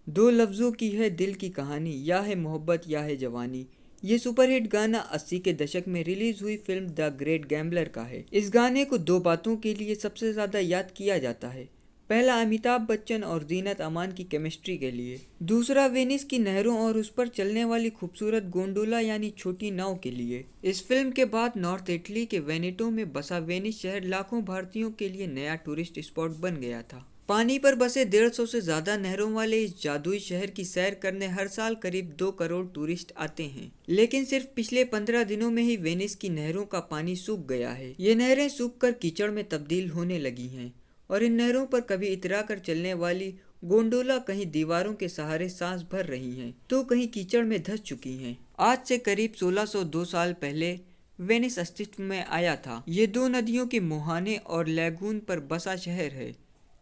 दो लफ्ज़ों की है दिल की कहानी, या है मोहब्बत या है जवानी। ये सुपरहिट गाना 80 के दशक में रिलीज हुई फिल्म द ग्रेट गैम्बलर का है। इस गाने को दो बातों के लिए सबसे ज़्यादा याद किया जाता है। पहला, अमिताभ बच्चन और जीनत अमान की केमिस्ट्री के लिए। दूसरा, वेनिस की नहरों और उस पर चलने वाली खूबसूरत गोंडोला यानी छोटी नाव के लिए। इस फिल्म के बाद नॉर्थ इटली के वेनेटो में बसा वेनिस शहर लाखों भारतीयों के लिए नया टूरिस्ट स्पॉट बन गया था। पानी पर बसे 150 से ज़्यादा नहरों वाले इस जादुई शहर की सैर करने हर साल करीब 2 करोड़ टूरिस्ट आते हैं। लेकिन सिर्फ पिछले 15 दिनों में ही वेनिस की नहरों का पानी सूख गया है। ये नहरें सूखकर कीचड़ में तब्दील होने लगी हैं और इन नहरों पर कभी इतरा कर चलने वाली गोंडोला कहीं दीवारों के सहारे सांस भर रही हैं तो कहीं कीचड़ में धंस चुकी हैं। आज से करीब 1602 साल पहले वेनिस अस्तित्व में आया था। ये दो नदियों के मुहाने और लैगून पर बसा शहर है।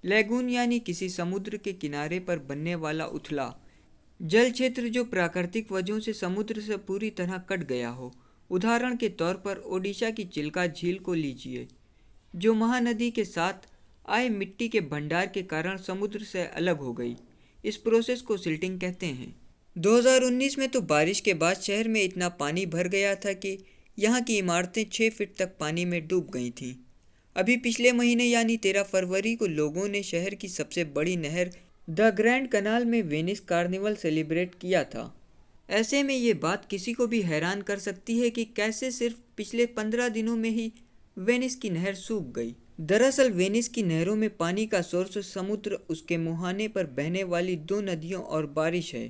लैगून यानी किसी समुद्र के किनारे पर बनने वाला उथला जल क्षेत्र जो प्राकृतिक वजहों से समुद्र से पूरी तरह कट गया हो। उदाहरण के तौर पर ओडिशा की चिल्का झील को लीजिए, जो महानदी के साथ आए मिट्टी के भंडार के कारण समुद्र से अलग हो गई। इस प्रोसेस को सिल्टिंग कहते हैं। 2019 में तो बारिश के बाद शहर में इतना पानी भर गया था कि यहाँ की इमारतें 6 फीट तक पानी में डूब गई थीं। अभी पिछले महीने यानी 13 फरवरी को लोगों ने शहर की सबसे बड़ी नहर द ग्रैंड कनाल में वेनिस कार्निवल सेलिब्रेट किया था। ऐसे में ये बात किसी को भी हैरान कर सकती है कि कैसे सिर्फ पिछले 15 दिनों में ही वेनिस की नहर सूख गई। दरअसल वेनिस की नहरों में पानी का सोर्स समुद्र, उसके मुहाने पर बहने वाली दो नदियों और बारिश है।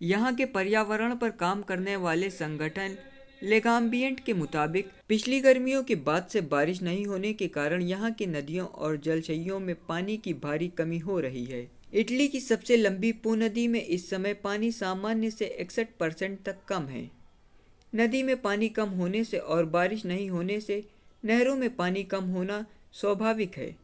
यहाँ के पर्यावरण पर काम करने वाले संगठन लेगाम्बिएंट के मुताबिक पिछली गर्मियों के बाद से बारिश नहीं होने के कारण यहाँ की नदियों और जलाशयों में पानी की भारी कमी हो रही है। इटली की सबसे लंबी पो नदी में इस समय पानी सामान्य से 61% तक कम है। नदी में पानी कम होने से और बारिश नहीं होने से नहरों में पानी कम होना स्वाभाविक है।